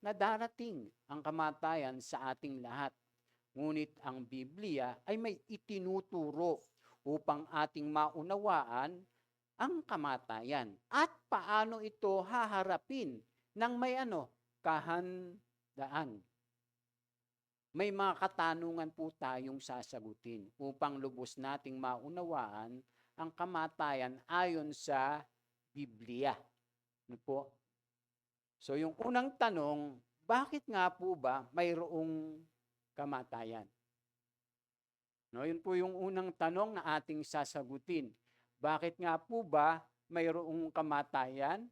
na darating ang kamatayan sa ating lahat. Ngunit ang Biblia ay may itinuturo upang ating maunawaan ang kamatayan at paano ito haharapin ng may kahandaan. May mga katanungan po tayong sasagutin upang lubos nating maunawaan ang kamatayan ayon sa Biblia. Ano po? So yung unang tanong, bakit nga po ba mayroong kamatayan? No, yun po yung unang tanong na ating sasagutin. Bakit nga po ba mayroong kamatayan?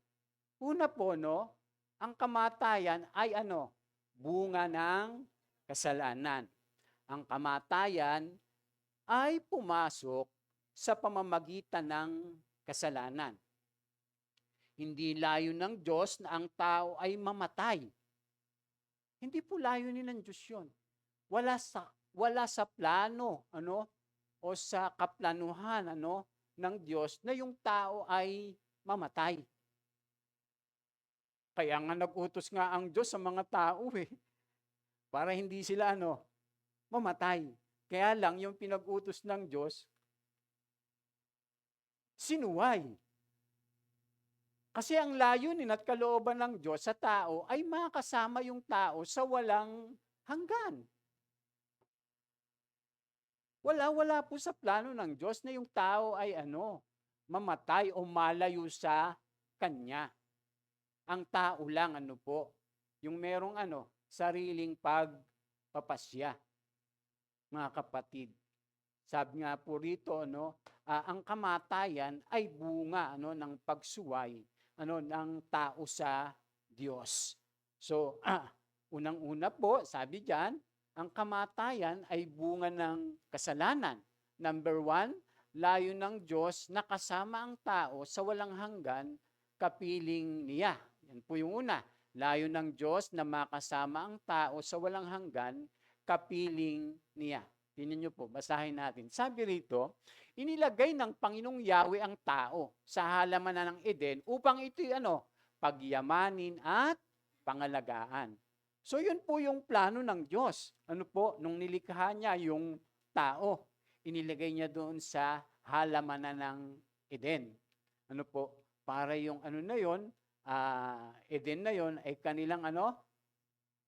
Una po, no, ang kamatayan ay bunga ng kasalanan. Ang kamatayan ay pumasok sa pamamagitan ng kasalanan. Hindi layo ng Diyos na ang tao ay mamatay. Hindi po layunin ng Diyos yun. Wala sa plano, o sa kaplanuhan, ng Diyos na yung tao ay mamatay. Kaya nga nag-utos nga ang Diyos sa mga tao para hindi sila mamatay. Kaya lang yung pinag-utos ng Diyos, sinuway. Kasi ang layunin at kalooban ng Diyos sa tao ay makasama yung tao sa walang hanggan. Wala po sa plano ng Diyos na yung tao ay mamatay o malayo sa Kanya. Ang tao lang yung merong sariling pagpapasya. Mga kapatid, sabi nga po rito, ang kamatayan ay bunga ng pagsuway ng tao sa Diyos. So, unang-una po, sabi diyan, ang kamatayan ay bunga ng kasalanan. Number 1, layo ng Diyos na kasama ang tao sa walang hanggan, kapiling niya. Yan po yung una. Layo ng Diyos na makasama ang tao sa walang hanggan, kapiling niya. Tingnan niyo po, basahin natin. Sabi rito, inilagay ng Panginoong Yahweh ang tao sa halamanan ng Eden upang ito'y pagyamanin at pangalagaan. So yun po yung plano ng Diyos. Nung nilikha niya yung tao, inilagay niya doon sa halamanan ng Eden. Para yung na yun, Eden na yun ay kanilang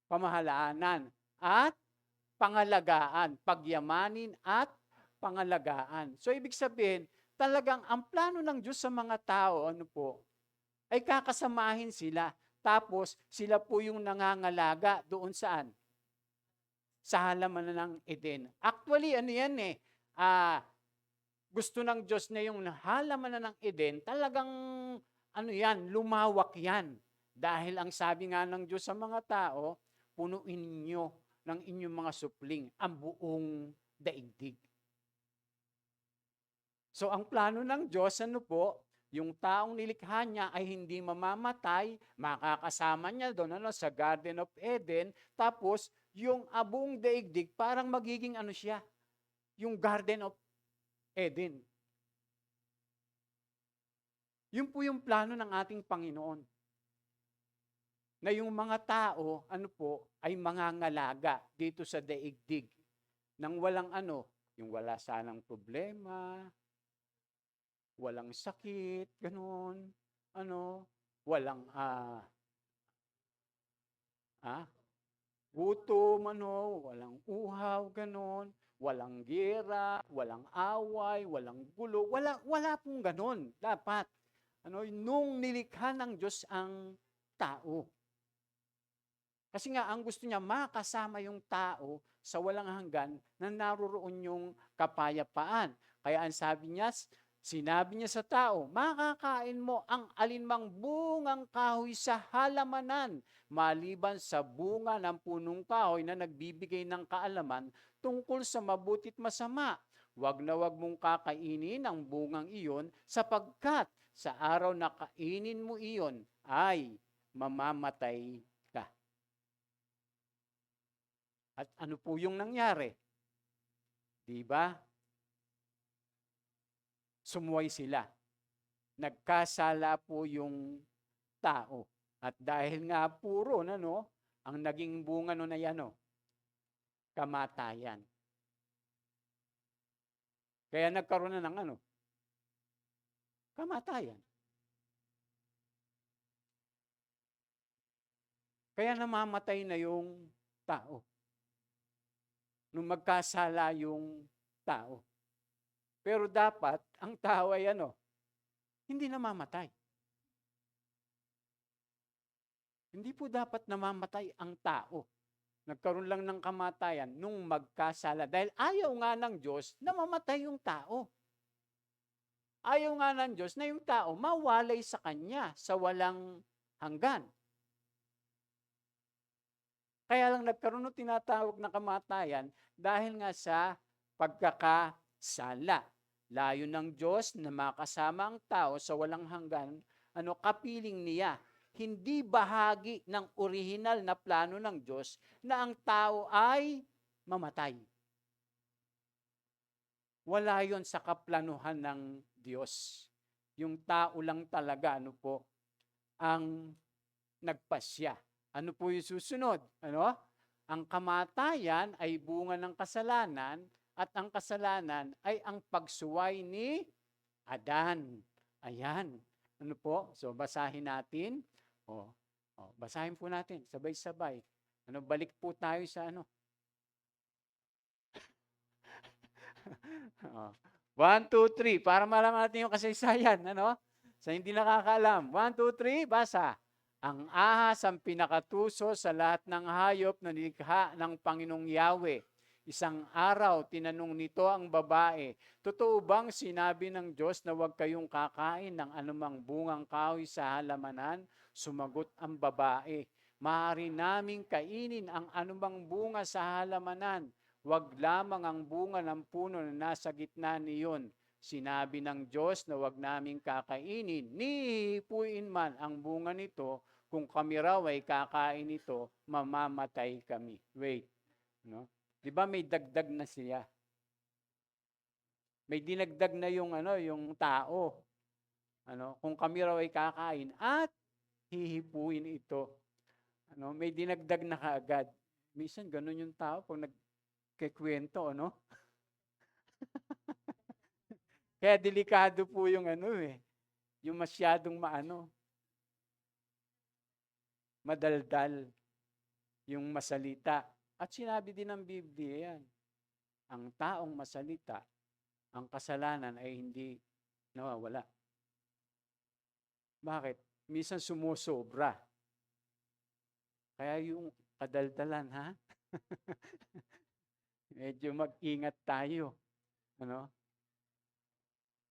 pamahalaanan at pangalagaan, pagyamanin at pangalagaan. So ibig sabihin, talagang ang plano ng Diyos sa mga tao, ay kakasamahin sila. Tapos sila po yung nangangalaga doon saan? Sa halamanan ng Eden. Actually, yan gusto ng Diyos na yung halamanan ng Eden, talagang lumawak yan. Dahil ang sabi nga ng Diyos sa mga tao, punuin niyo ng inyong mga supling ang buong daigdig. So ang plano ng Diyos, yung taong nilikha niya ay hindi mamamatay, makakasama niya doon sa Garden of Eden, tapos yung buong daigdig parang magiging siya, yung Garden of Eden. Yun po yung plano ng ating Panginoon. Na yung mga tao, ay mangangalaga dito sa daigdig. Nang walang yung wala sanang problema, walang sakit, ganun, walang gutom, walang uhaw, ganun, walang gera, walang away, walang gulo, wala pong ganun. Dapat, nung nilikha ng Diyos ang tao. Kasi nga, ang gusto niya, makasama yung tao sa walang hanggan na naroroon yung kapayapaan. Kaya ang sinabi niya sa tao, makakain mo ang alinmang bungang kahoy sa halamanan, maliban sa bunga ng punong kahoy na nagbibigay ng kaalaman tungkol sa mabuti't masama. Wag na wag mong kakainin ang bungang iyon, sapagkat sa araw na kainin mo iyon ay mamamatay ka. At ano po yung nangyari? Diba? Sumuway sila. Nagkasala po yung tao. At dahil nga puro Ang naging bunga nun ay ano? Kamatayan. Kaya nagkaroon na ng ano? Kamatayan. Kaya namamatay na yung tao. Nung magkasala yung tao. Pero dapat, ang tao ay ano? Hindi namamatay. Hindi po dapat namamatay ang tao. Nagkaroon lang ng kamatayan nung magkasala. Dahil ayaw nga ng Diyos na mamatay yung tao. Ayaw nga ng Diyos na yung tao mawalay sa Kanya sa walang hanggan. Kaya lang nagkaroon ng tinatawag na kamatayan dahil nga sa pagkakasala. Layo ng Diyos na makasama ang tao sa walang hanggan, kapiling niya. Hindi bahagi ng orihinal na plano ng Diyos na ang tao ay mamatay. Wala yon sa kaplanuhan ng Diyos. Yung tao lang talaga, ang nagpasya. Ano po yung susunod? Ang kamatayan ay bunga ng kasalanan at ang kasalanan ay ang pagsuway ni Adan. Ayan. So basahin natin. Basahin po natin, sabay-sabay. Balik po tayo sa 1, 2, 3, para malaman natin yung kasaysayan, Sa hindi nakakaalam. 1, 2, 3, basa. Ang ahas ang pinakatuso sa lahat ng hayop na nilikha ng Panginoong Yahweh. Isang araw, tinanong nito ang babae, totoo bang sinabi ng Diyos na huwag kayong kakain ng anumang bungang kahoy sa halamanan? Sumagot ang babae, maaari naming kainin ang anumang bunga sa halamanan. Huwag lamang ang bunga ng puno na nasa gitna niyon. Sinabi ng Diyos na huwag naming kakainin, ni hihipuin man ang bunga nito, kung kami raw ay kakain ito, mamamatay kami. Wait. Di ba may dagdag na siya? May dinagdag na yung tao. Kung kami raw ay kakain at hihipuin ito. May dinagdag na kaagad. Minsan ganun yung tao pag nagkikwento, Kaya delikado po yung yung masyadong madaldal yung masalita. At sinabi din ng Biblia yan, ang taong masalita, ang kasalanan ay hindi nawawala. Bakit? Minsan sumusobra. Kaya yung kadaldalan, medyo mag-ingat tayo.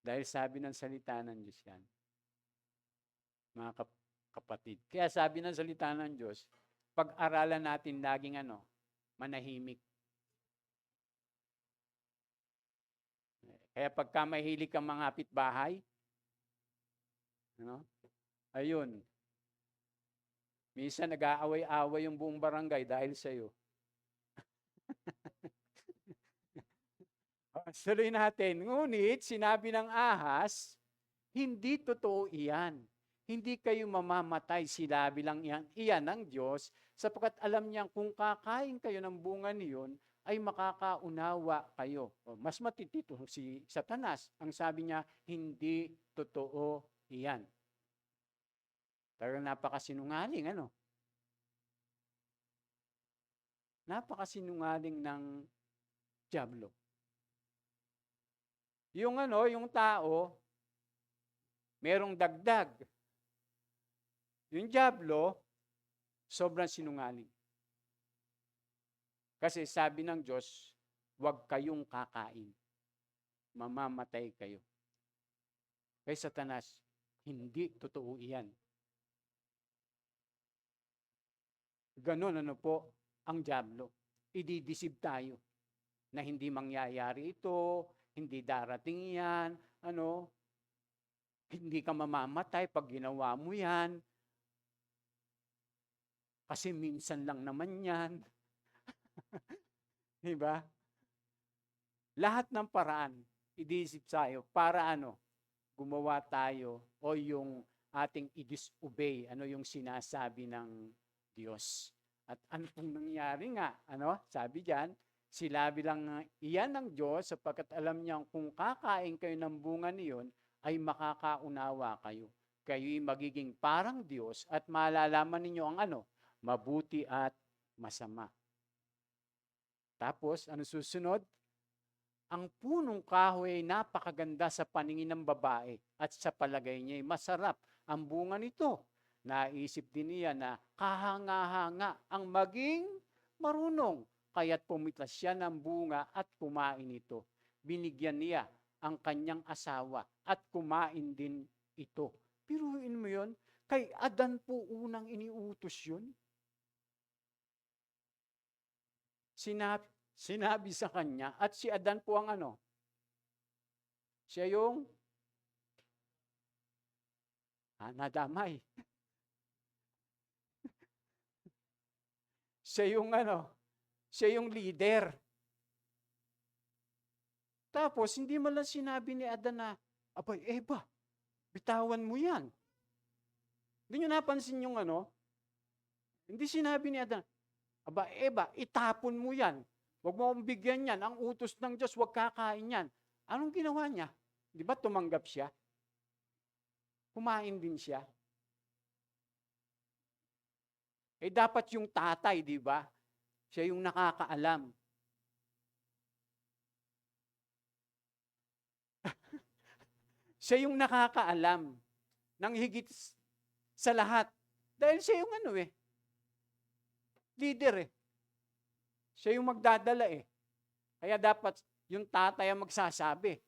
Dahil sabi ng salita ng Diyos yan. Mga kapatid. Kaya sabi ng salita ng Diyos, pag-aralan natin laging manahimik. Kaya pagka mahilig kang mangapit bahay, ayun, minsan nag-aaway-away yung buong barangay dahil sa'yo. Tuloy natin. Ngunit, sinabi ng ahas, hindi totoo iyan. Hindi kayo mamamatay, sinabi lang iyan ng Diyos, sapagkat alam niyang kung kakain kayo ng bunga niyon, ay makakaunawa kayo. Mas matitito si Satanas. Ang sabi niya, hindi totoo iyan. Talagang napakasinungaling, Napakasinungaling ng dyablo. Yung tao, merong dagdag. Yung dyablo, sobrang sinungaling. Kasi sabi ng Diyos, huwag kayong kakain. Mamamatay kayo. Kay Satanas, hindi totoo iyan. Ganon po ang dyablo. Ididisib tayo na hindi mangyayari ito, hindi darating yan, hindi ka mamamatay pag ginawa mo yan. Kasi minsan lang naman yan. Diba? Lahat ng paraan, idisip tayo para gumawa tayo o yung ating i-disobey, yung sinasabi ng Diyos. At ano pong nangyari nga? Sabi diyan, sila bilang iyan ng Diyos sapagkat alam niya kung kakain kayo ng bunga niyon ay makakaunawa kayo. Kayo'y magiging parang Diyos at malalaman ninyo ang mabuti at masama. Tapos, ano susunod? Ang punong kahoy ay napakaganda sa paningin ng babae at sa palagay niya ay masarap ang bunga nito. Naisip din niya na kahanga-hanga ang maging marunong. Kaya't pumitas siya ng bunga at kumain ito. Binigyan niya ang kanyang asawa at kumain din ito. Piruin mo yun, kay Adan po unang iniutos yun. Sinabi sa kanya, at si Adan po ang siya yung nadamay. Siya yung leader. Tapos, hindi man lang sinabi ni Adan na, abay, Eva, bitawan mo yan. Hindi nyo napansin yung hindi sinabi ni Adan, aba, Eva, itapon mo yan. Huwag mo akong bigyan yan. Ang utos ng Diyos, huwag kakain yan. Anong ginawa niya? Di ba tumanggap siya? Kumain din siya. Dapat yung tatay, di ba? Siya yung nakakaalam. Siya yung nakakaalam ng higit sa lahat. Dahil siya yung leader Siya yung magdadala Kaya dapat yung tatay ang magsasabi.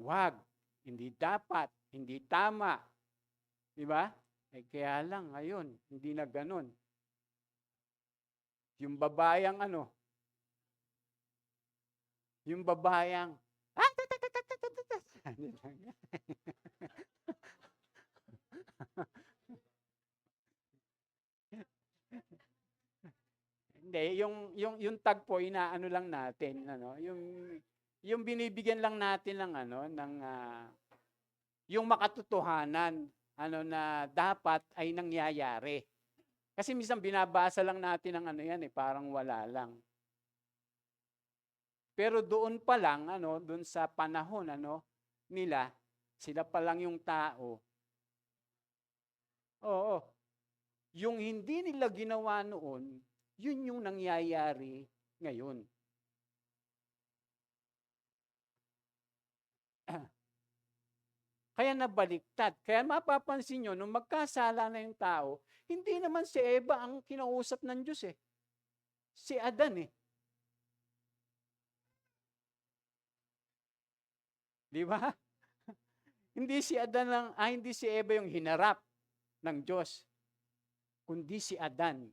Wag, hindi dapat, hindi tama. Di ba? Kaya lang ngayon, hindi na ganun. Yung babayang yung babayang hindi, yung tagpo inaano lang natin, yung binibigyan lang natin ng yung makatotohanan na dapat ay nangyayari. Kasi minsan binabasa lang natin ng yan parang wala lang. Pero doon pa lang doon sa panahon nila, sila pa lang yung tao. Oo. Yung hindi nila ginawa noon, yun yung nangyayari ngayon. Kaya nabaliktad. Kaya mapapansin nyo, nung magkasala na yung tao, hindi naman si Eva ang kinausap ng Diyos Si Adan Di ba? Hindi si Adan hindi si Eva yung hinarap ng Diyos, kundi si Adan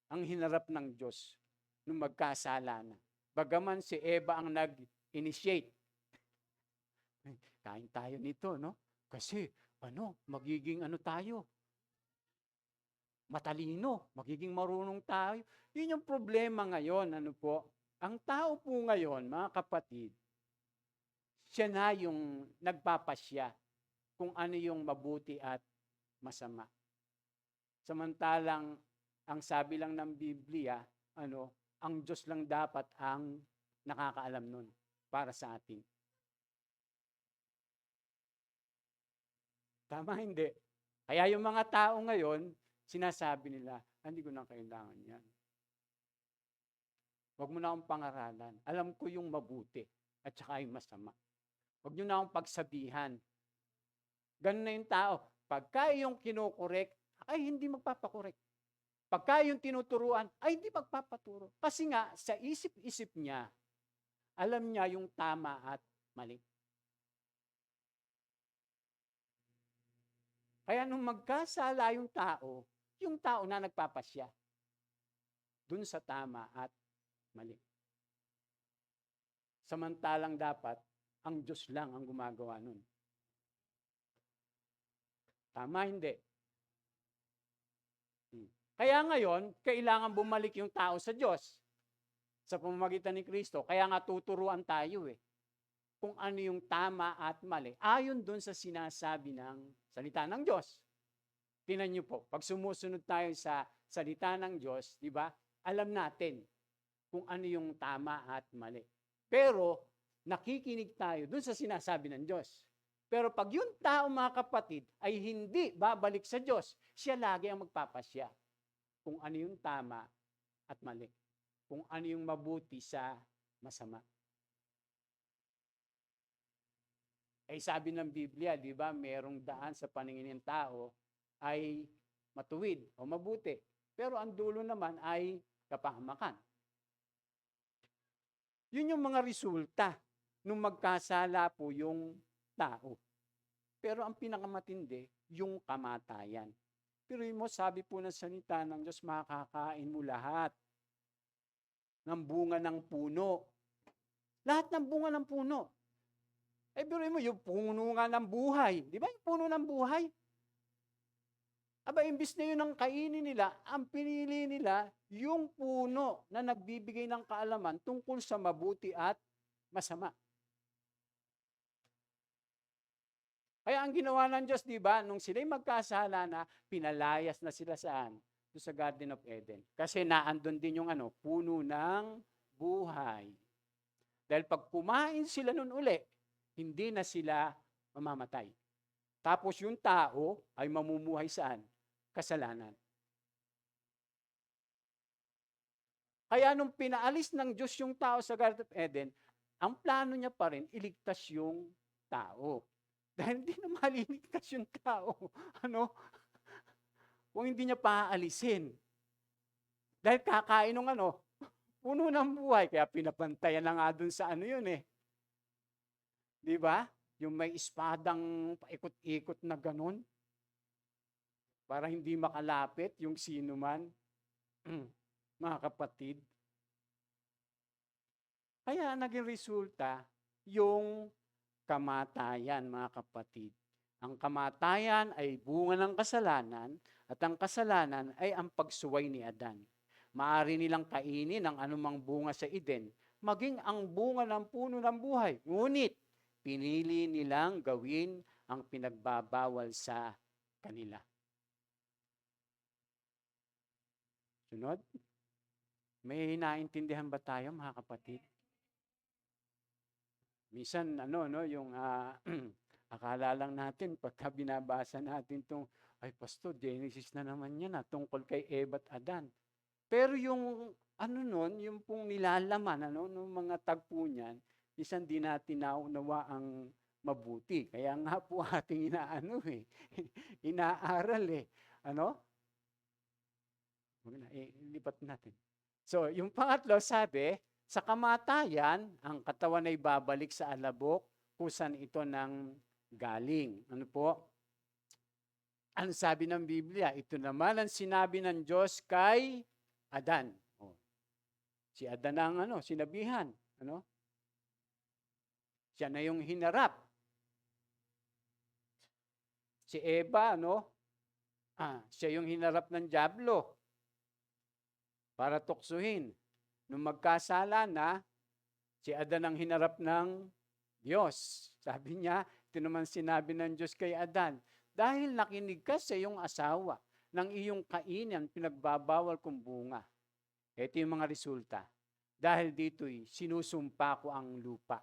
ang hinarap ng Diyos nung magkasala na. Bagaman si Eva ang nag-initiate. Kain tayo nito, Kasi, magiging tayo? Matalino, magiging marunong tayo. Yun yung problema ngayon, Ang tao po ngayon, mga kapatid, siya na yung nagpapasya kung ano yung mabuti at masama. Samantalang, ang sabi lang ng Biblia, ang Diyos lang dapat ang nakakaalam nun para sa atin. Tama, hindi. Kaya yung mga tao ngayon, sinasabi nila, hindi ko na kailangan yan. Huwag mo na akong pangaralan. Alam ko yung mabuti at saka yung masama. Huwag nyo na akong pagsabihan. Ganun na yung tao. Pagka yung kinukorek, ay hindi magpapakorek. Pagka yung tinuturuan, ay hindi magpapaturo. Kasi nga, sa isip-isip niya, alam niya yung tama at mali. Kaya nung magkasala yung tao na nagpapasya dun sa tama at mali. Samantalang dapat, ang Diyos lang ang gumagawa nun. Tama, hindi. Kaya ngayon, kailangan bumalik yung tao sa Diyos sa pamamagitan ni Kristo. Kaya nga tuturuan tayo kung ano yung tama at mali, ayon dun sa sinasabi ng salita ng Diyos. Tingnan niyo po, pag sumusunod tayo sa salita ng Diyos, di ba, alam natin kung ano yung tama at mali. Pero, nakikinig tayo dun sa sinasabi ng Diyos. Pero pag yung tao, mga kapatid, ay hindi babalik sa Diyos, siya lagi ang magpapasya kung ano yung tama at mali. Kung ano yung mabuti sa masama. Eh sabi ng Biblia, di ba, merong daan sa paningin ng tao ay matuwid o mabuti. Pero ang dulo naman ay kapahamakan. Yun yung mga resulta nung magkasala po yung tao. Pero ang pinakamatindi, yung kamatayan. Pero mo, sabi po ng salita ng Diyos, makakain mo lahat ng bunga ng puno. Lahat ng bunga ng puno. Eh, pero mo, yung puno nga ng buhay. Di ba yung puno ng buhay? Aba, imbis na yun ang kainin nila, ang pinili nila, yung puno na nagbibigay ng kaalaman tungkol sa mabuti at masama. Kaya ang ginawa ng Diyos, di ba, nung sila'y magkasala na, pinalayas na sila saan? Doon sa Garden of Eden. Kasi naandun din yung puno ng buhay. Dahil pag kumain sila nun uli, hindi na sila mamamatay. Tapos yung tao ay mamumuhay saan? Kasalanan. Kaya nung pinaalis ng Diyos yung tao sa Garden of Eden, ang plano niya pa rin, iligtas yung tao. Dahil hindi na maliligtas yung tao. Kung hindi niya paalisin. Dahil kakain ng puno ng buhay, kaya pinapantayan na nga dun sa yun eh. Di ba? Yung may espadang paikot-ikot na ganun. Para hindi makalapit yung sino man. Mga kapatid. Kaya naging resulta yung kamatayan, mga kapatid. Ang kamatayan ay bunga ng kasalanan at ang kasalanan ay ang pagsuway ni Adan. Maaari nilang kainin ang anumang bunga sa Eden, maging ang bunga ng puno ng buhay. Ngunit, pinili nilang gawin ang pinagbabawal sa kanila. Sunod? May naintindihan ba tayo, mga kapatid? Minsan, yung akala lang natin, pagka binabasa natin itong, ay Pastor, Genesis na naman yan, tungkol kay Eva at Adan. Pero yung, yung pong nilalaman, ng mga tagpo niyan, minsan di natin naunawa ang mabuti. Kaya nga po ating inaaral lipat natin. So, yung pangatlo, sabi, sa kamatayan, ang katawan ay babalik sa alabok kung saan ito nang galing. Ano po? Ang sabi ng Biblia, ito naman ang sinabi ng Diyos kay Adan. Si Adan ang sinabihan. Siya na yung hinarap. Si Eva, siya yung hinarap ng dyablo para tuksuhin. Nung magkasala na, si Adan ang hinarap ng Diyos. Sabi niya, ito naman sinabi ng Diyos kay Adan, dahil nakinig ka sa iyong asawa, ng iyong kainin, pinagbabawal kong bunga. Ito yung mga resulta. Dahil dito'y sinusumpa ko ang lupa.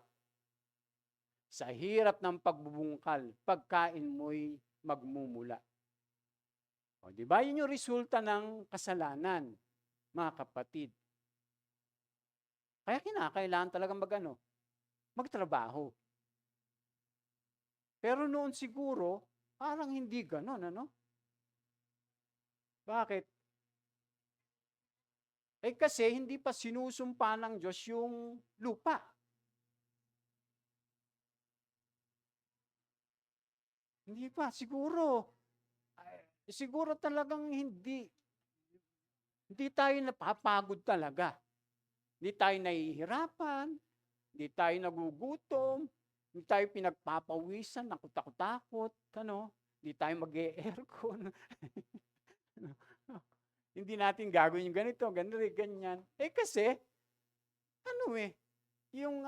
Sa hirap ng pagbubungkal, pagkain mo'y magmumula. Di ba? Yun yung resulta ng kasalanan, mga kapatid. Kaya kinakailangan talagang magtrabaho. Pero noon siguro, parang hindi ganon, Bakit? Kasi hindi pa sinusumpa ng Diyos yung lupa. Hindi pa, siguro. Siguro talagang hindi tayo napapagod talaga. Hindi tayo nahihirapan, hindi tayo nagugutom, hindi tayo pinagpapawisan, nakutakot-takot, hindi tayo mag-e-aircon. Hindi natin gagawin yung ganito, ganyan. Kasi, yung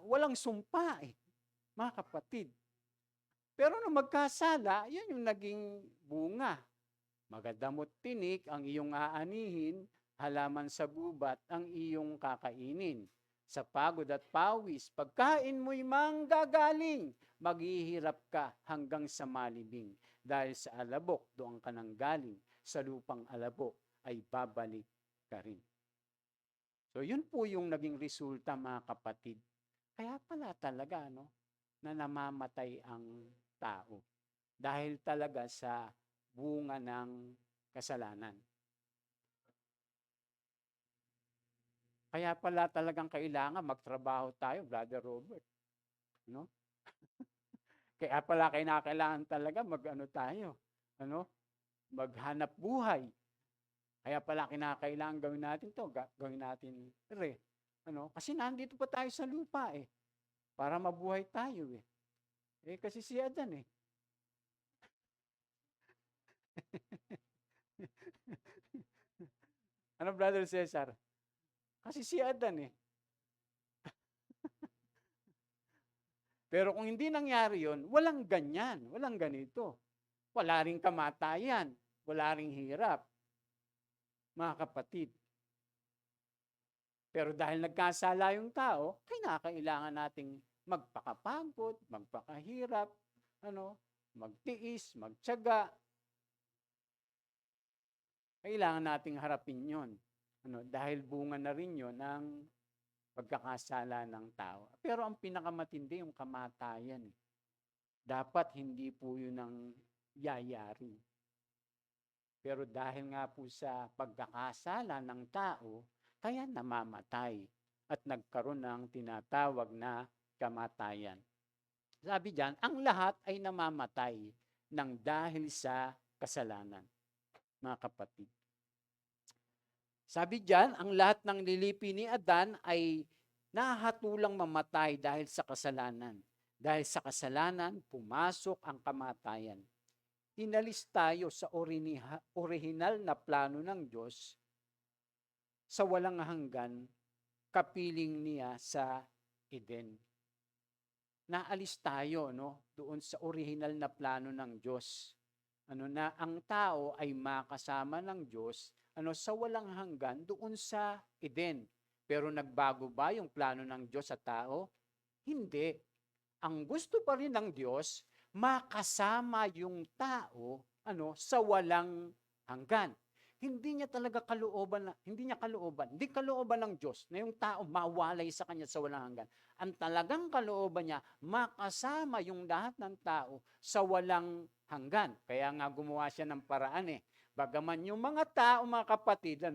walang sumpa mga kapatid. Pero nung magkasala, yan yung naging bunga. Magadamot tinik ang iyong aanihin, halaman sa gubat ang iyong kakainin. Sa pagod at pawis, pagkain mo'y manggagaling, maghihirap ka hanggang sa malibing. Dahil sa alabok, doon ka nang galing, sa lupang alabok ay babalik ka rin. So yun po yung naging resulta, mga kapatid. Kaya pala talaga, no, na namamatay ang tao. Dahil talaga sa bunga ng kasalanan. Kaya pala talagang kailangan magtrabaho tayo, Brother Robert. No? Kaya pala kailangan talaga mag-ano tayo, ano? Maghanap buhay. Kaya pala kinakailangan gawin natin to, gawin natin ano? Kasi nandito pa tayo sa lupa para mabuhay tayo kasi si Adan Ano, Brother Cesar? Kasi si Adan Pero kung hindi nangyari yon, walang ganyan, walang ganito. Wala ring kamatayan, wala ring hirap, mga kapatid. Pero dahil nagkasala yung tao, kailangan nating magpakapagod, magpakahirap, magtiis, magtiyaga. Kailangan nating harapin yon. Dahil bunga na rin yon ng pagkakasala ng tao. Pero ang pinakamatindi yung kamatayan. Dapat hindi po yun ang yayari. Pero dahil nga po sa pagkakasala ng tao, kaya namamatay at nagkaroon ng tinatawag na kamatayan. Sabi diyan, ang lahat ay namamatay ng dahil sa kasalanan, mga kapatid. Sabi diyan, ang lahat ng nilipi ni Adan ay nahatulang mamatay dahil sa kasalanan. Dahil sa kasalanan, pumasok ang kamatayan. Inalis tayo sa orihinal na plano ng Diyos sa walang hanggan, kapiling niya sa Eden. Naalis tayo doon sa orihinal na plano ng Diyos. Na ang tao ay makasama ng Diyos sa walang hanggan doon sa Eden. Pero nagbago ba yung plano ng Diyos sa tao? Hindi. Ang gusto pa rin ng Diyos, makasama yung tao sa walang hanggan. Hindi kalooban ng Diyos na yung tao mawalay sa kanya sa walang hanggan. Ang talagang kalooban niya, makasama yung lahat ng tao sa walang hanggan. Kaya nga gumawa siya ng paraan Bagaman yung mga tao, mga kapatid,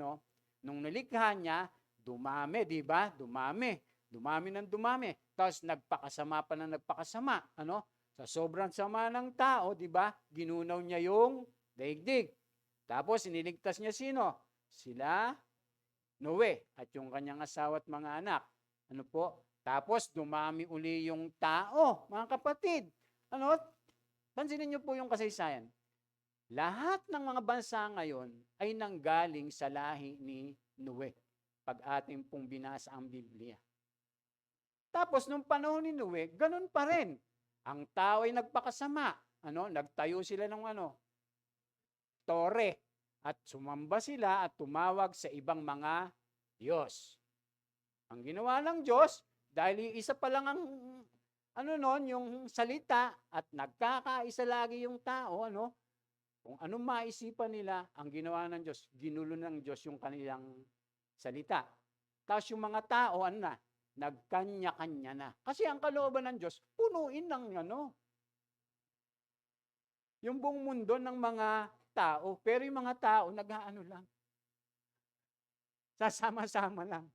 nung nilikha niya, dumami, di ba? Dumami ng dumami. Tapos nagpakasama pa ng nagpakasama. Sa sobrang sama ng tao, di ba? Ginunaw niya yung daigdig. Tapos iniligtas niya sino? Sila Noe at yung kanyang asawa at mga anak. Tapos dumami uli yung tao, mga kapatid. Pansinin niyo po yung kasaysayan. Lahat ng mga bansa ngayon ay nanggaling sa lahi ni Noe pag ating pong binasa ang Biblia. Tapos nung panahon ni Noe, ganun pa rin. Ang tao ay nagpakasama. Nagtayo sila ng tore at sumamba sila at tumawag sa ibang mga Diyos. Ang ginawa ng Diyos, dahil isa pa lang ang yung salita at nagkakaisa lagi yung tao, kung anong maisipan nila, ang ginawa ng Diyos, ginulo ng Diyos yung kanilang salita. Tapos yung mga tao, nagkanya-kanya na. Kasi ang kalooban ng Diyos, punuin ng yung buong mundo ng mga tao. Pero yung mga tao, lang. Sasama-sama lang.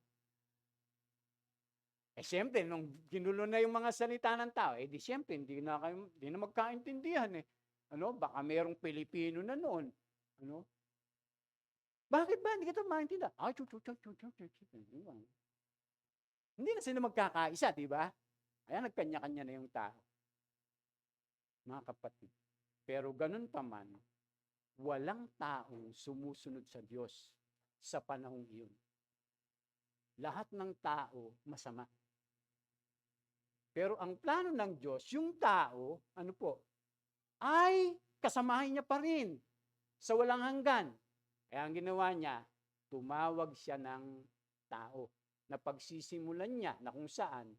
Siyempre, nung ginulo na yung mga salita ng tao, di siyempre, hindi na magkaintindihan Baka mayroong Pilipino na noon. Bakit ba? Hindi kita maintindihan. Hindi na sila magkakaisa, di ba? Kaya nagkanya-kanya na yung tao. Mga kapatid. Pero ganun pa man, walang taong sumusunod sa Diyos sa panahong iyon. Lahat ng tao masama. Pero ang plano ng Diyos, yung tao, ano po, ay kasamahin niya pa rin sa walang hanggan. Kaya ang ginawa niya, tumawag siya ng tao na pagsisimulan niya na kung saan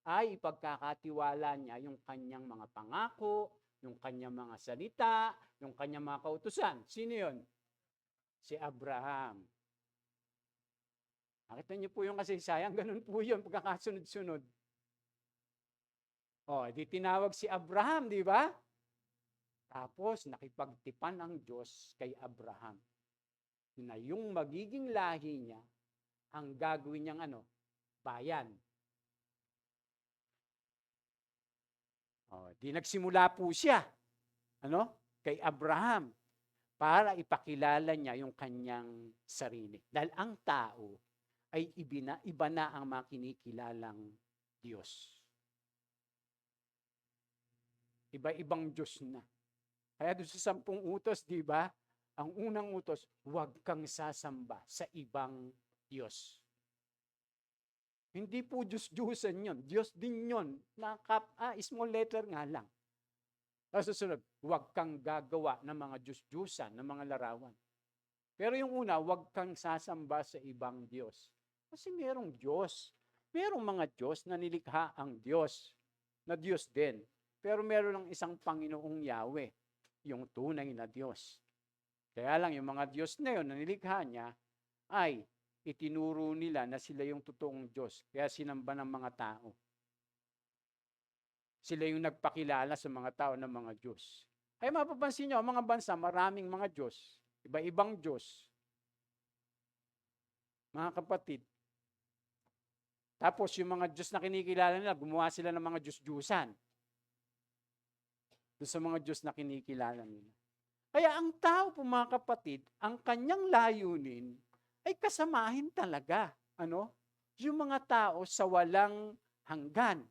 ay ipagkakatiwala niya yung kanyang mga pangako, yung kanyang mga salita, yung kanyang mga kautusan. Sino yun? Si Abraham. Nakita niyo po yung kasaysayan, ganun po yun, pagkakasunod-sunod. Di tinawag si Abraham, di ba? Tapos nakipagtipan ang Diyos kay Abraham na yung magiging lahi niya ang gagawin niyang bayan. Di nagsimula po siya kay Abraham para ipakilala niya yung kanyang sarili. Dahil ang tao ay iba na ang mga kinikilalang Diyos. Iba-ibang Diyos na. Kaya doon sa 10 utos, di ba? Ang unang utos, huwag kang sasamba sa ibang Diyos. Hindi po Diyos-Diyosan yun. Diyos din yun. Small letter nga lang. Tapos susunod, huwag kang gagawa ng mga Diyos-Diyosan, ng mga larawan. Pero yung una, huwag kang sasamba sa ibang Diyos. Kasi merong Diyos. Merong mga Diyos na nilikha ang Diyos. Na Diyos din. Pero meron lang isang Panginoong Yahweh. Yung tunay na Diyos. Kaya lang, yung mga Diyos na yun, na nilikha niya, ay itinuro nila na sila yung totoong Diyos. Kaya sinamba ng mga tao. Sila yung nagpakilala sa mga tao ng mga Diyos. Ay mapapansin nyo, ang mga bansa, maraming mga Diyos. Iba-ibang Diyos. Mga kapatid. Tapos yung mga Diyos na kinikilala nila, gumawa sila ng mga Diyos-Diyusan. Doon sa mga Diyos na kinikilala nila. Kaya ang tao po mga kapatid, ang kanyang layunin ay kasamahin talaga. Yung mga tao sa walang hanggan.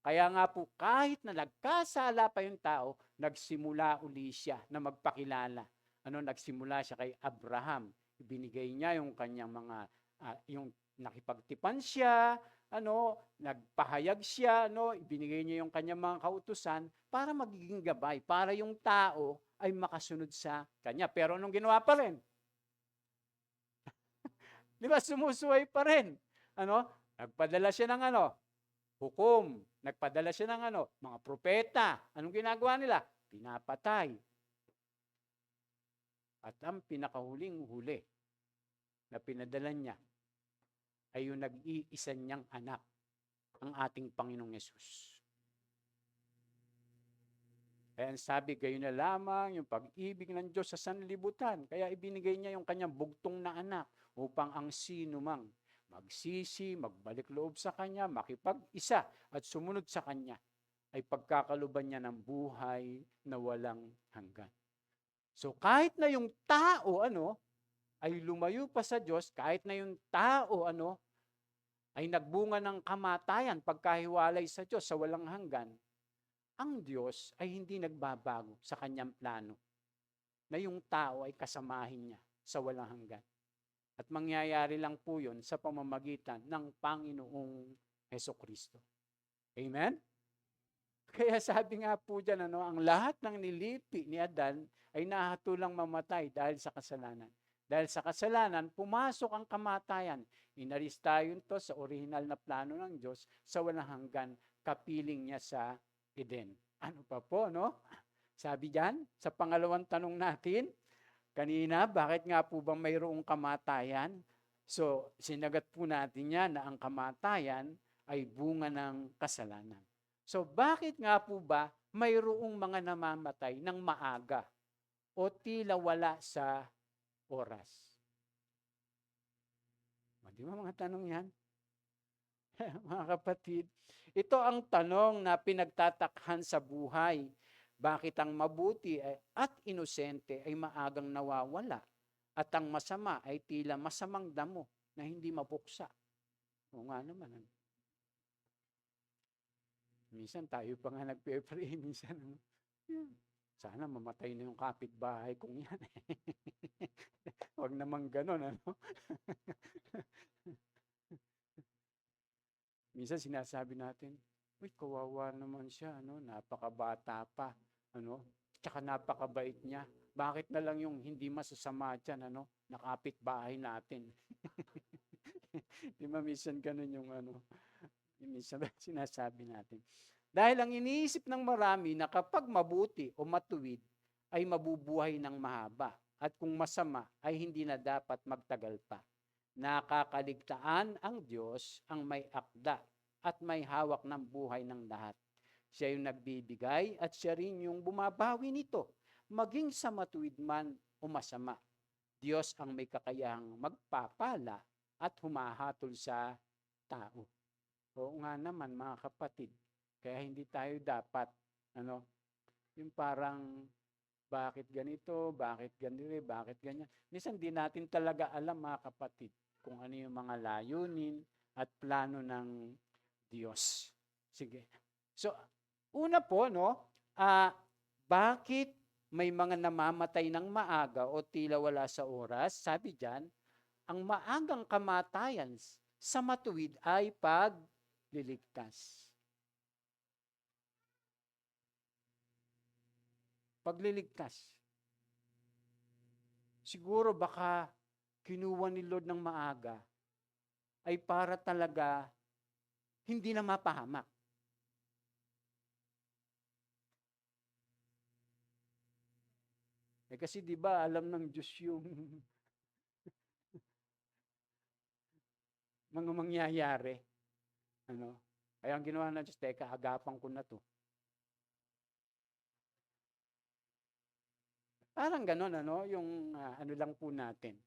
Kaya nga po kahit na nagkasala pa yung tao, nagsimula uli siya na magpakilala. Nagsimula siya kay Abraham. Ibinigay niya yung kanyang mga, yung nakipagtipan siya, nagpahayag siya, ibinigay niya yung kanyang mga kautusan para magiging gabay, para yung tao ay makasunod sa kanya. Pero anong ginawa pa rin? Di ba, sumusuway pa rin. Nagpadala siya ng hukom. Nagpadala siya ng mga propeta. Anong ginagawa nila? Pinapatay. At ang pinakahuling huli na pinadala niya ay yung nag-iisa niyang anak, ang ating Panginoong Yesus. Kaya sabi, gayon na lamang yung pag-ibig ng Diyos sa sanlibutan. Kaya ibinigay niya yung kanyang bugtong na anak upang ang sino mang magsisi, magbalik loob sa Kanya, makipag-isa at sumunod sa Kanya ay pagkakaluban niya ng buhay na walang hanggan. So kahit na yung tao ay lumayo pa sa Diyos, kahit na yung tao ay nagbunga ng kamatayan pagkahiwalay sa Diyos sa walang hanggan, ang Diyos ay hindi nagbabago sa kanyang plano na yung tao ay kasamahin niya sa walang hanggan. At mangyayari lang po yun sa pamamagitan ng Panginoong Hesukristo. Amen? Kaya sabi nga po dyan, ang lahat ng nilipi ni Adan ay nahatulang mamatay dahil sa kasalanan. Dahil sa kasalanan, pumasok ang kamatayan. Inalis tayo ito sa original na plano ng Diyos sa walang hanggan, kapiling niya sa Eden. Ano pa po, Sabi diyan, sa pangalawang tanong natin, kanina, bakit nga po ba mayroong kamatayan? So, sinagat po natin yan na ang kamatayan ay bunga ng kasalanan. So, bakit nga po ba mayroong mga namamatay ng maaga o tila wala sa oras? Di ba mga tanong yan? Mga kapatid, ito ang tanong na pinagtatakhan sa buhay. Bakit ang mabuti at inosente ay maagang nawawala at ang masama ay tila masamang damo na hindi mapuksa? O nga naman. Minsan tayo pa nga nagpe-pray, minsan sana mamatay na yung kapitbahay kong yan. Huwag naman ganon, Minsan sinasabi natin, Uy, kawawa naman siya, ano, napakabata pa, ano, tsaka napakabait niya. Bakit na lang yung hindi masasama dyan, ano, nakapit bahay natin. Di ba minsan ganun yung ano, yung minsan sinasabi natin. Dahil ang iniisip ng marami na kapag mabuti o matuwid ay mabubuhay ng mahaba at kung masama ay hindi na dapat magtagal pa. Nakakaligtaan ang Diyos ang may akda at may hawak ng buhay ng lahat. Siya yung nagbibigay at siya rin yung bumabawi nito, maging sa matuwid man o masama. Diyos ang may kakayahang magpapala at humahatol sa tao. Oo nga naman mga kapatid, kaya hindi tayo dapat, ano, yung parang bakit ganito, bakit ganito, bakit ganyan. Minsan di natin talaga alam mga kapatid kung ano yung mga layunin at plano ng Diyos. Sige. So, una po, no, bakit may mga namamatay ng maaga o tila wala sa oras? Sabi diyan, ang maagang kamatayan sa matuwid ay pagliligtas. Pagliligtas. Siguro baka kinuha ni Lord ng maaga ay para talaga hindi na mapahamak. Kasi 'di ba alam ng Diyos yung mga mangyayari. Ano? Kaya ang ginawa ng Diyos, teka, agapan ko na to. Parang ganon, ano? Yung ano lang po natin.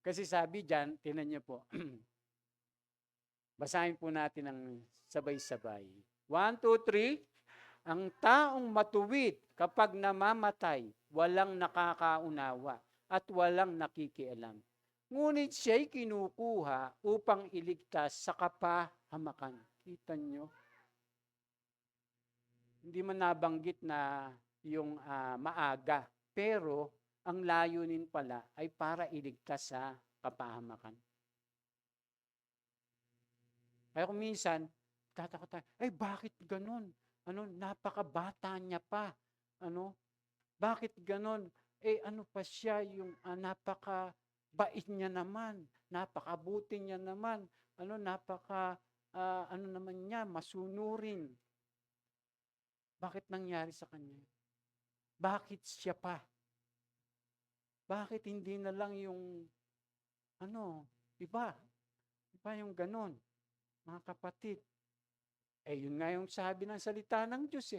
Kasi sabi dyan, tinan niyo po, basahin po natin ng sabay-sabay. 1, 2, 3. Ang taong matuwid kapag namamatay, walang nakakaunawa at walang nakikialam. Ngunit siya'y kinukuha upang iligtas sa kapahamakan. Kita nyo? Hindi man nabanggit na yung maaga, pero ang layunin pala ay para iligtas sa kapahamakan. Kaya kung minsan, tatakot tayo, ay bakit ganun? Ano, napakabata niya pa. Ano, bakit ganun? Ano pa siya, yung napakabait niya naman, napakabuti niya naman, ano naman niya, masunurin. Bakit nangyari sa kanya? Bakit siya pa? Bakit hindi na lang yung, iba? Iba yung ganun, mga kapatid. Yun nga yung sabi ng salita ng Diyos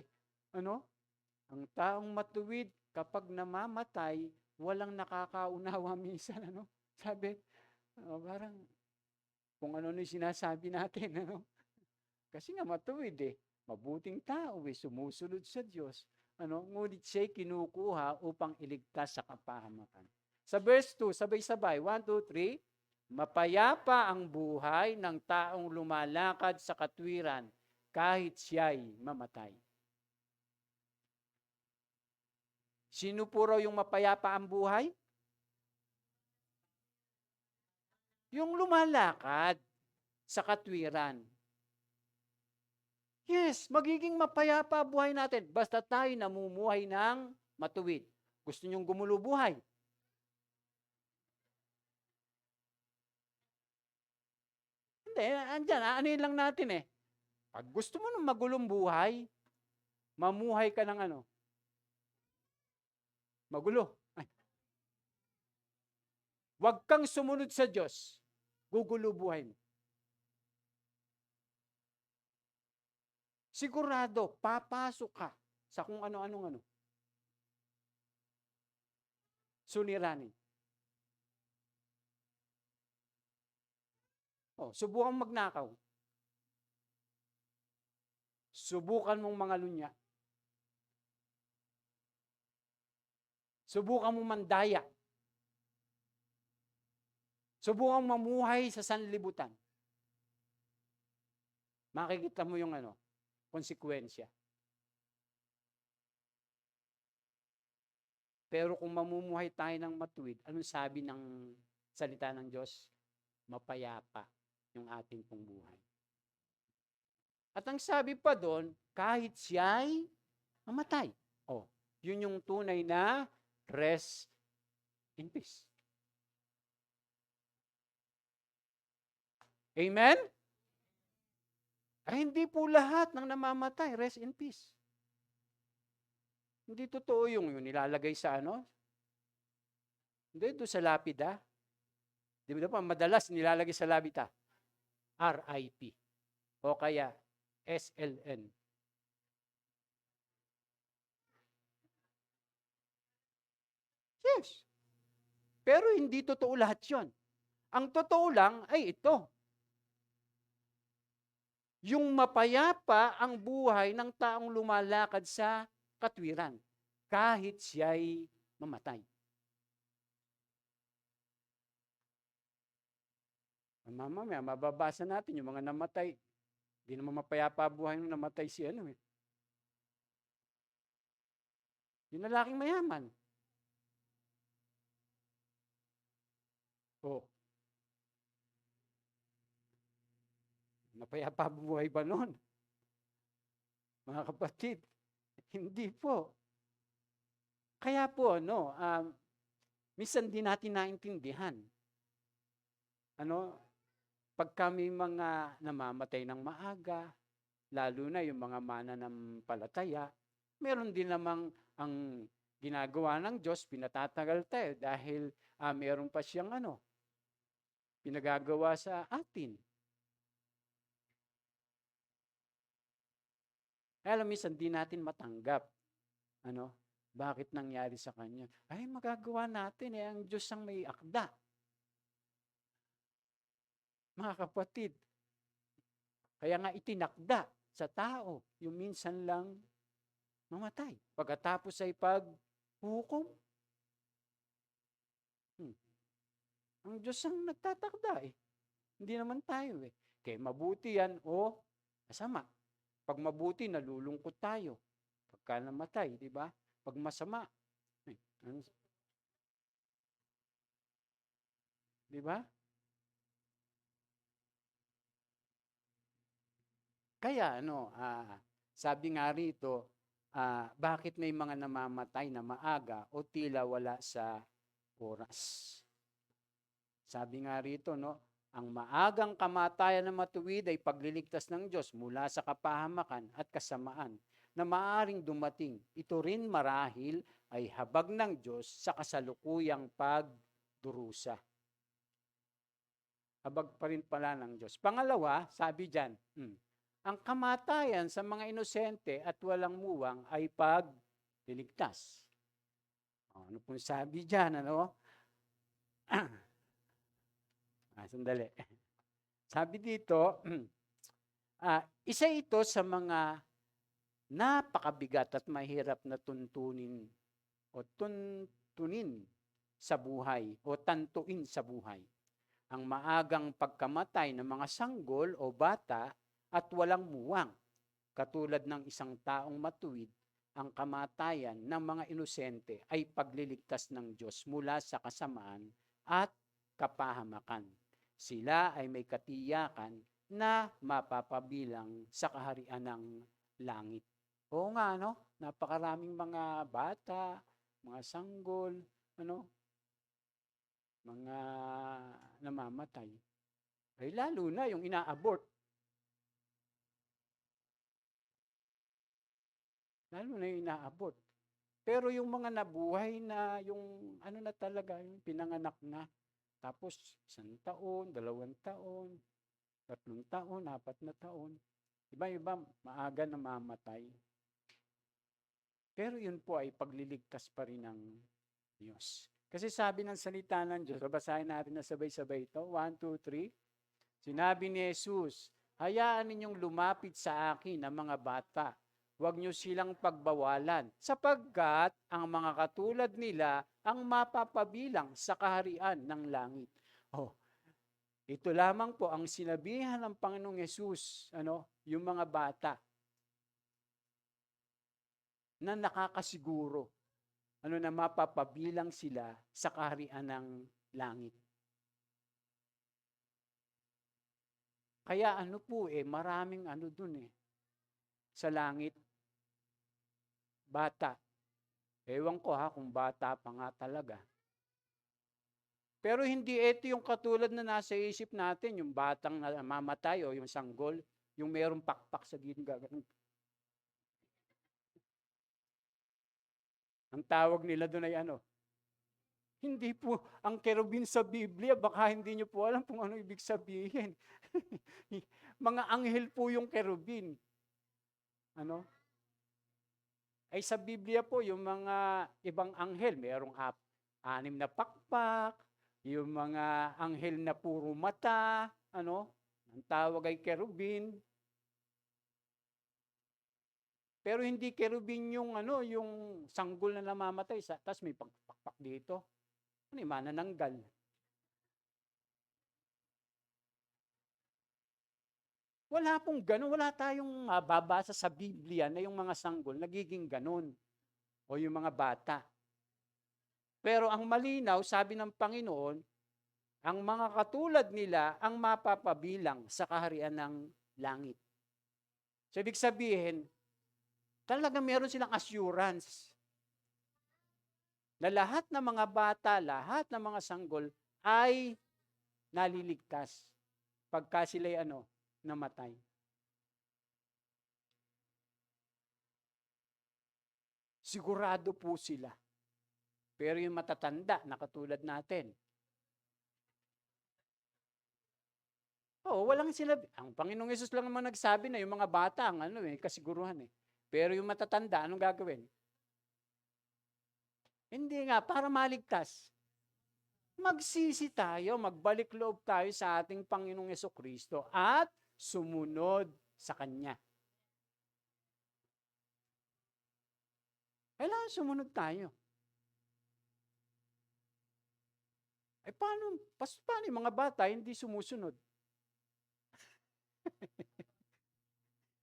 Ano? Ang taong matuwid kapag namamatay, walang nakakaunawa minsan, Sabi, parang kung ano yung sinasabi natin, Kasi nga matuwid mabuting tao sumusunod sa Diyos. Ngunit siya'y kinukuha upang iligtas sa kapahamakan. Sa verse 2, sabay-sabay, 1, 2, 3, mapayapa ang buhay ng taong lumalakad sa katwiran kahit siya'y mamatay. Sino po raw yung mapayapa ang buhay? Yung lumalakad sa katwiran. Yes, magiging mapayapa buhay natin basta tayo namumuhay ng matuwid. Gusto niyong gumulo buhay? Hindi, andyan, ano lang natin Pag gusto mo ng magulong buhay, mamuhay ka ng magulo. Huwag kang sumunod sa Diyos. Gugulo buhay mo. Sigurado, papasok ka sa kung ano-anong suliranin. Subukan magnakaw. Subukan mong mga lunya. Subukan mong mandaya. Subukan mong mamuhay sa sanlibutan. Makikita mo yung konsekwensya. Pero kung mamumuhay tayo ng matuwid, anong sabi ng salita ng Diyos? Mapayapa yung ating pong buhay. At ang sabi pa doon, kahit siya'y mamatay. Oh, yun yung tunay na rest in peace. Amen? Ay, hindi po lahat ng namamatay, rest in peace. Hindi totoo yung nilalagay sa ano? Hindi, doon sa lapida. Di ba pa, madalas nilalagay sa lapida? RIP. O kaya SLN. Yes. Pero hindi totoo lahat yon. Ang totoo lang ay ito. Yung mapayapa ang buhay ng taong lumalakad sa katwiran, kahit siya'y mamatay. Mamaya, mababasa natin yung mga namatay. Hindi naman mapayapa buhay nung namatay si ano eh. Yung lalaking mayaman. Oh. Mapayapa buhay ba nun? Mga kapatid, hindi po. Kaya po, minsan di natin naintindihan. Pag kami mga namamatay ng maaga, lalo na yung mga mananampalataya, meron din namang ang ginagawa ng Diyos, pinatatagal tayo dahil meron pa siyang pinagagawa sa atin. Alam, minsan di natin matanggap. Bakit nangyari sa kanya? Ay, magagawa natin ang Diyos ang may akda. Mga kapatid, kaya nga itinakda sa tao, yung minsan lang mamatay. Pagkatapos ay paghukom. Ang Diyos ang nagtatakda eh. Hindi naman tayo eh. Kaya mabuti yan o masama. Pag mabuti, nalulungkot tayo. Pagka namatay, di ba? Pag masama, di ba? Kaya sabi nga rito, bakit may mga namamatay na maaga o tila wala sa oras? Sabi nga rito, ang maagang kamatayan ng matuwid ay pagliligtas ng Diyos mula sa kapahamakan at kasamaan na maaring dumating. Ito rin marahil ay habag ng Diyos sa kasalukuyang pagdurusa. Habag pa rin pala ng Diyos. Pangalawa, sabi dyan, ang kamatayan sa mga inosente at walang muwang ay pagliligtas. Ano pong sabi dyan, sandali. Sabi dito, isa ito sa mga napakabigat at mahirap na tuntunin o tuntunin sa buhay o tantuin sa buhay. Ang maagang pagkamatay ng mga sanggol o bata at walang muwang. Katulad ng isang taong matuwid, ang kamatayan ng mga inosente ay pagliligtas ng Diyos mula sa kasamaan at kapahamakan. Sila ay may katiyakan na mapapabilang sa kaharian ng langit. Oo nga, napakaraming mga bata, mga sanggol, mga namamatay. Ay lalo na yung ina-abort. Lalo na yung ina-abort. Pero yung mga nabuhay na yung na talaga, yung pinanganak na, tapos 1 taon, 2 taon, 3 taon, 4 na taon. Iba-iba, maaga na mamatay. Pero yun po ay pagliligtas pa rin ng Diyos. Kasi sabi ng salita ng Diyos, babasahin natin na sabay-sabay ito. 1, 2, 3. Sinabi ni Jesus, hayaan ninyong lumapit sa akin ang mga bata. Huwag niyo silang pagbawalan, sapagkat ang mga katulad nila ang mapapabilang sa kaharian ng langit. Ito lamang po ang sinabihan ng Panginoong Yesus, yung mga bata na nakakasiguro, na mapapabilang sila sa kaharian ng langit. Kaya maraming dun sa langit? Bata. Ewan ko kung bata pa nga talaga. Pero hindi ito yung katulad na nasa isip natin, yung batang namamatay o yung sanggol, yung merong pakpak sa gagawin. Ang tawag nila doon ay hindi po ang kerubin sa Biblia, baka hindi nyo po alam kung ano ibig sabihin. Mga anghel po yung kerubin. Ay sa Biblia po, yung mga ibang anghel, mayroong 6 na pakpak, yung mga anghel na puro mata, ang tawag ay kerubin. Pero hindi kerubin yung yung sanggol na namamatay, tapos may pakpak dito. Manananggal. Wala pong ganun. Wala tayong babasa sa Biblia na yung mga sanggol nagiging ganun. O yung mga bata. Pero ang malinaw, sabi ng Panginoon, ang mga katulad nila ang mapapabilang sa kaharian ng langit. So, ibig sabihin, talaga meron silang assurance na lahat ng mga bata, lahat ng mga sanggol ay naliligtas pagka sila'y namatay. Sigurado po sila. Pero yung matatanda na katulad natin, walang sila. Ang Panginoong Yesus lang naman nagsabi na yung mga bata ang kasiguruhan . Pero yung matatanda, anong gagawin? Hindi nga, para maligtas. Magsisi tayo, magbalik loob tayo sa ating Panginoong Jesucristo at sumunod sa Kanya. Kailangan sumunod tayo. Paano yung mga bata hindi sumusunod?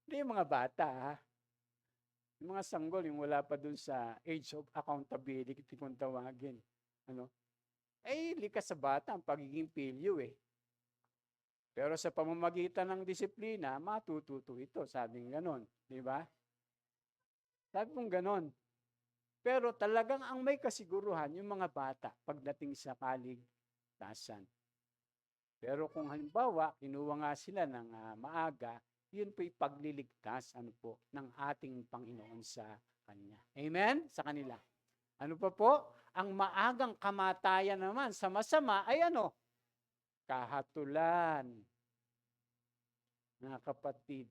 Hindi yung mga bata, Yung mga sanggol, yung wala pa dun sa age of accountability, kung tawagin. Likas sa bata ang pagiging pilyo . Pero sa pamamagitan ng disiplina, matututo ito. Sabing ganon. Di ba? Sabi kong ganon. Pero talagang ang may kasiguruhan, yung mga bata, pagdating sa kaligtasan. Pero kung halimbawa, kinuha nga sila ng maaga, yun po'y pagliligtas ng ating Panginoon sa Kanya. Amen? Sa kanila. Ano pa po? Ang maagang kamatayan naman sa masama ay kahatulan. Mga kapatid.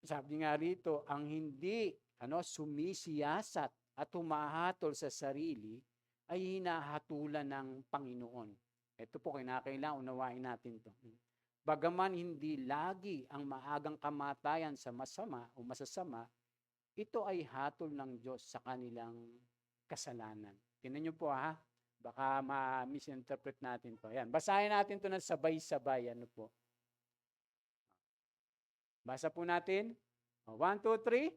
Sabi nga rito, ang hindi sumisiyasat at humahatol sa sarili ay hinahatulan ng Panginoon. Ito po, kinakailangan unawain natin to. Bagaman hindi lagi ang maagang kamatayan sa masama o masasama, ito ay hatol ng Diyos sa kanilang kasalanan. Tingnan niyo po baka ma-misinterpret natin to. Ayan, basahin natin to ng sabay-sabay. Po? Basa po natin. 1, 2, 3.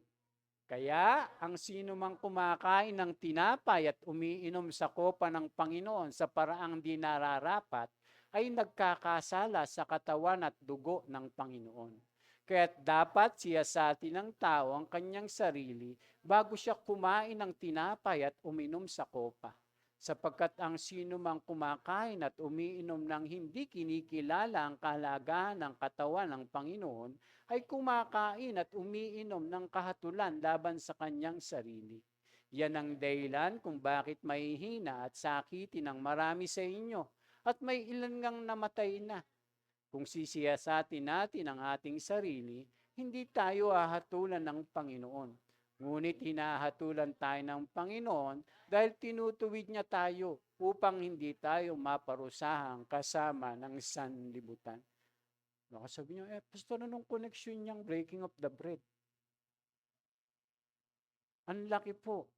Kaya ang sino mang kumakain ng tinapay at umiinom sa kopa ng Panginoon sa paraang di nararapat, ay nagkakasala sa katawan at dugo ng Panginoon. Kaya't dapat siyasatin ng tao ang kanyang sarili bago siya kumain ng tinapay at uminom sa kopa. Sapagkat ang sino mang kumakain at umiinom ng hindi kinikilala ang kahalagahan ng katawan ng Panginoon, ay kumakain at umiinom ng kahatulan laban sa kanyang sarili. Yan ang dahilan kung bakit mahihina at sakitin ng marami sa inyo, at may ilan ngang namatay na. Kung sisiyasatin natin ang ating sarili, hindi tayo hahatulan ng Panginoon. Ngunit hinahatulan tayo ng Panginoon dahil tinutuwid niya tayo upang hindi tayo maparusahan kasama ng sanlibutan. Baka sabi niyo, Pastor, anong connection niyang breaking of the bread? Ang laki po.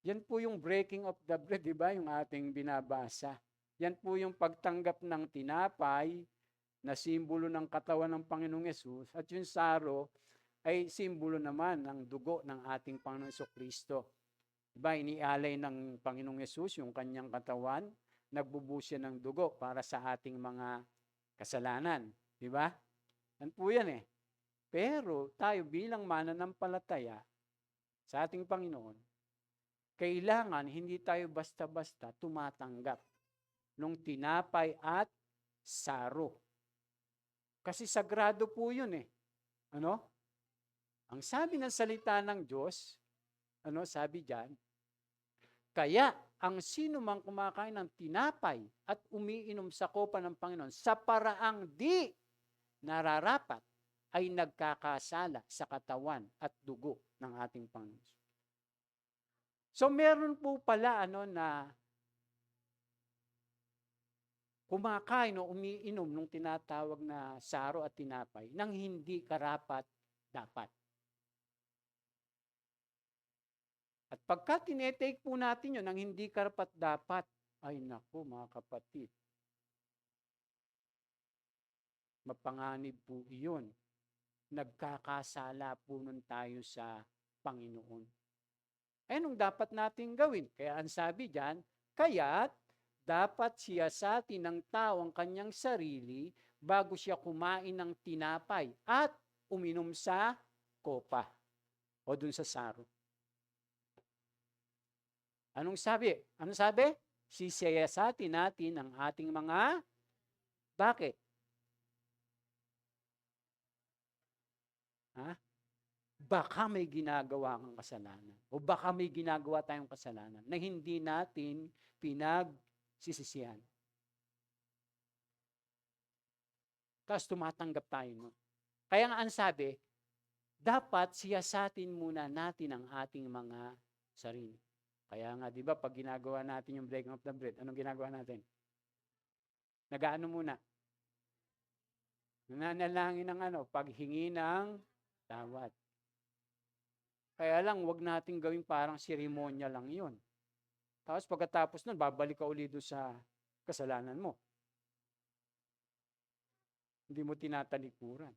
Yan po yung breaking of the bread, di ba? Yung ating binabasa. Yan po yung pagtanggap ng tinapay na simbolo ng katawan ng Panginoong Yesus, at yung saro ay simbolo naman ng dugo ng ating Panginoong Jesucristo. Diba, inialay ng Panginoong Yesus yung kanyang katawan, nagbubuhos siya ng dugo para sa ating mga kasalanan. Diba? Yan po yan eh. Pero tayo bilang mananampalataya sa ating Panginoon, kailangan hindi tayo basta-basta tumatanggap ng tinapay at saro. Kasi sagrado po yun eh. Ano? Ang sabi ng salita ng Diyos, sabi diyan, kaya ang sino mang kumakain ng tinapay at umiinom sa kopa ng Panginoon sa paraang di nararapat ay nagkakasala sa katawan at dugo ng ating Panginoon. So meron po pala na kumakain o umiinom ng tinatawag na saro at tinapay nang hindi karapat-dapat. At pagka tinetake po natin yun nang hindi karapat-dapat, ay naku mga kapatid, mapanganib po iyon. Nagkakasala po nun tayo sa Panginoon. Anong dapat natin gawin? Kaya ang sabi diyan, kaya't dapat siyasatin ng tao ang kanyang sarili bago siya kumain ng tinapay at uminom sa kopa o dun sa saro. Anong sabi? Anong sabi? Sisiyasatin natin ang ating mga... Bakit? Baka may ginagawa kang kasalanan o baka may ginagawa tayong kasalanan na hindi natin pinagsisisihan. Tapos tumatanggap tayo nun. Kaya nga ang sabi, dapat siyasatin muna natin ang ating mga sarili. Kaya nga, di ba, pag ginagawa natin yung breaking of the bread, anong ginagawa natin? Nagaano muna? Nananalangin ng paghingi ng tawad. Kaya lang, wag natin gawing parang seremonya lang yun. Tapos pagkatapos nun, babalik ka ulit doon sa kasalanan mo. Hindi mo tinatalikuran.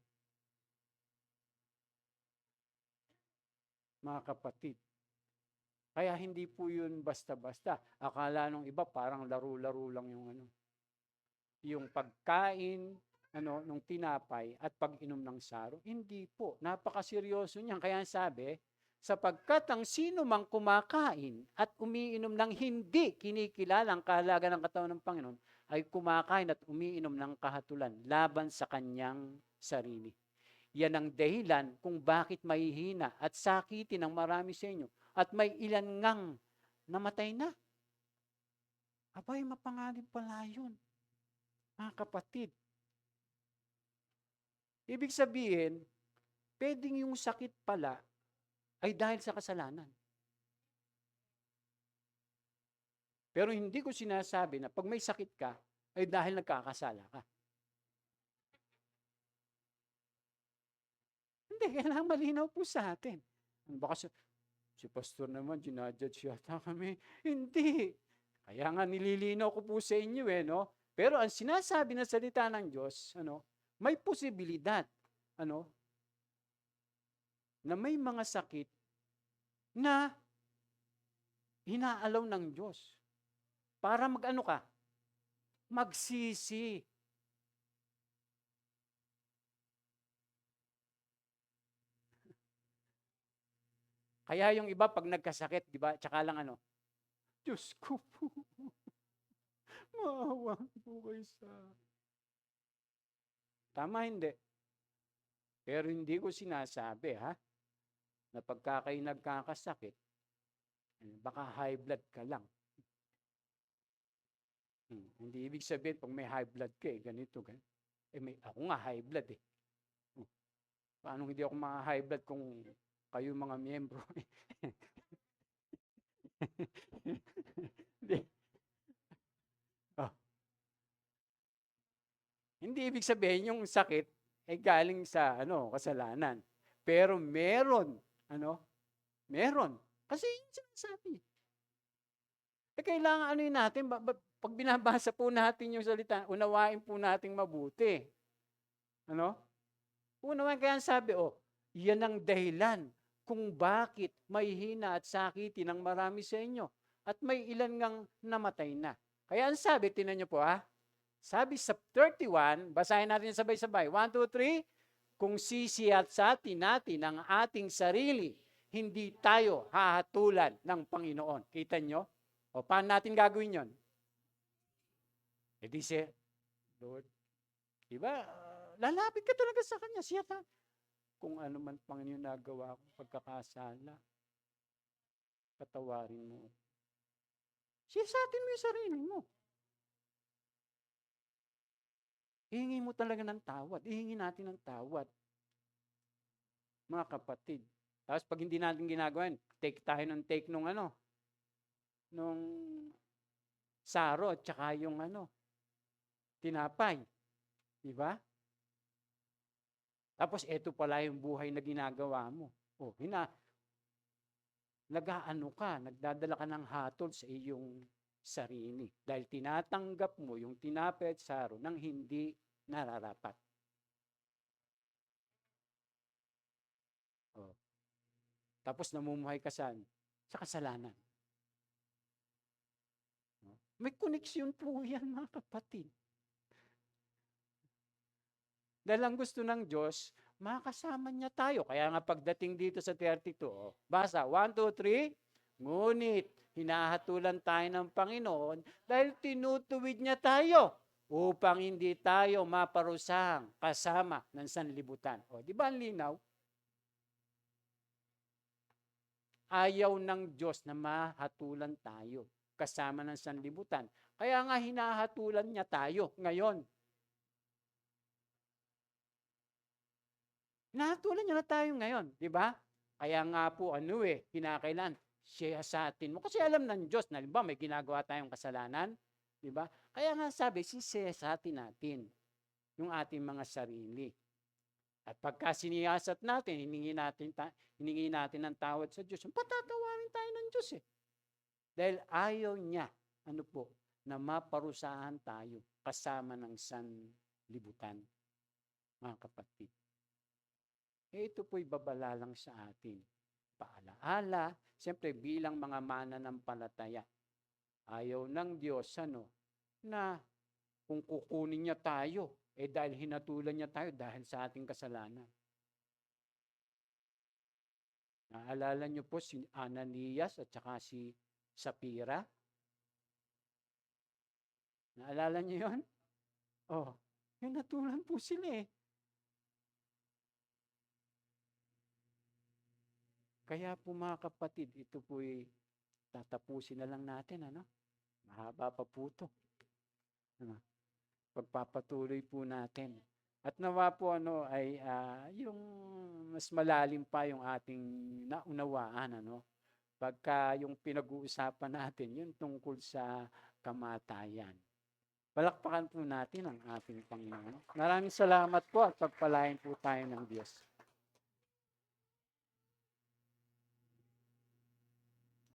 Mga kapatid, kaya hindi po yun basta-basta. Akala nung iba parang laro-laro lang yung pagkain, nung tinapay at pag-inom ng saro. Hindi po. Napakaseryoso niyan. Kaya sabi, sapagkat ang sino mang kumakain at umiinom ng hindi kinikilala ang kahalaga ng katawan ng Panginoon ay kumakain at umiinom ng kahatulan laban sa kanyang sarili. Yan ang dahilan kung bakit mahihina at sakitin ng marami sa inyo at may ilan ngang namatay na. Abay, mapanganib pala yun. Mga kapatid. Ibig sabihin, pwedeng yung sakit pala ay dahil sa kasalanan. Pero hindi ko sinasabi na pag may sakit ka, ay dahil nagkakasala ka. Hindi, kailangan malinaw po sa atin. Baka si pastor naman, ginajudge yata kami. Hindi. Kaya nga nililinaw ko po sa inyo Pero ang sinasabi ng salita ng Diyos, may posibilidad, na may mga sakit na inaalaw ng Diyos para magsisi. Kaya yung iba pag nagkasakit, di ba, tsaka lang Diyos ko po, maawa po kayo sa... Tama, hindi. Pero hindi ko sinasabi, na pagka kayo nagkakasakit, baka high blood ka lang. Hindi ibig sabihin, pag may high blood ka, ganito. Ako nga high blood eh. Paano hindi ako mga high blood kung kayo mga miyembro? Hindi ibig sabihin yung sakit ay galing sa kasalanan. Pero meron, meron. Kasi yun sinasabi. Kailangan natin, pag binabasa po natin yung salita, unawain po natin mabuti. Unawain, kaya sabi, yan ang dahilan kung bakit may hina at sakitin ng marami sa inyo at may ilan ngang namatay na. Kaya ang sabi, tinan nyo po sabi sa 31, basahin natin sabay-sabay. 1, 2, 3. Kung sisiyasatin natin ang ating sarili, hindi tayo hahatulan ng Panginoon. Kita nyo? O, paano natin gagawin yon? E di siya, Lord, diba, lalapit ka talaga sa Kanya. Siya ka. Kung ano man, Panginoon, nagawa kong pagkakasala, patawarin mo. Siyasatin mo yung sarili mo. Ihingi mo talaga ng tawad. Ihingi natin ng tawad. Mga kapatid. Tapos pag hindi natin ginagawa, take tayo ng take nung saro at saka yung tinapay. Diba? Tapos eto pala yung buhay na ginagawa mo. O, nag-aano ka, nagdadala ka ng hatol sa iyong sarili. Dahil tinatanggap mo yung tinapay at saro nang hindi nararapat. O. Tapos namumuhay ka sa kasalanan. May koneksyon po yan, mga kapatid. Dahil ang gusto ng Diyos, makasama niya tayo. Kaya nga pagdating dito sa 32, basa, 1, 2, 3, ngunit hinahatulan tayo ng Panginoon dahil tinutuwid niya tayo upang hindi tayo maparusang kasama ng sanlibutan. O, di ba ang linaw? Ayaw ng Diyos na mahatulan tayo kasama ng sanlibutan. Kaya nga hinahatulan niya tayo ngayon. Hinahatulan niya na tayo ngayon, di ba? Kaya nga po, kinakailan, siyasatin mo. Kasi alam ng Diyos na, di ba, may ginagawa tayong kasalanan, di ba? Kaya nga sabi, siyasatin natin yung ating mga sarili. At pagka siniyasat natin, hiningi natin ng tawad sa Diyos, patatawarin tayo ng Diyos eh. Dahil ayaw niya, na maparusahan tayo kasama ng sanlibutan, mga kapatid. Ito po'y babala lang sa atin. Paalaala, siyempre bilang mga mananampalataya, ayaw ng Diyos, na kung kukunin niya tayo, dahil hinatulan niya tayo dahil sa ating kasalanan. Naalala niyo po si Ananias at saka si Sapphira? Naalala niyo yun? Hinatulan po sila eh. Kaya po mga kapatid, ito po'y tatapusin na lang natin, Mahaba pa po ito. Pagpapatuloy po natin. At nawa po yung mas malalim pa yung ating naunawaan, pagka yung pinag-uusapan natin, yung tungkol sa kamatayan. Palakpakan po natin ang ating Panginoon. Maraming salamat po at pagpalain po tayo ng Diyos.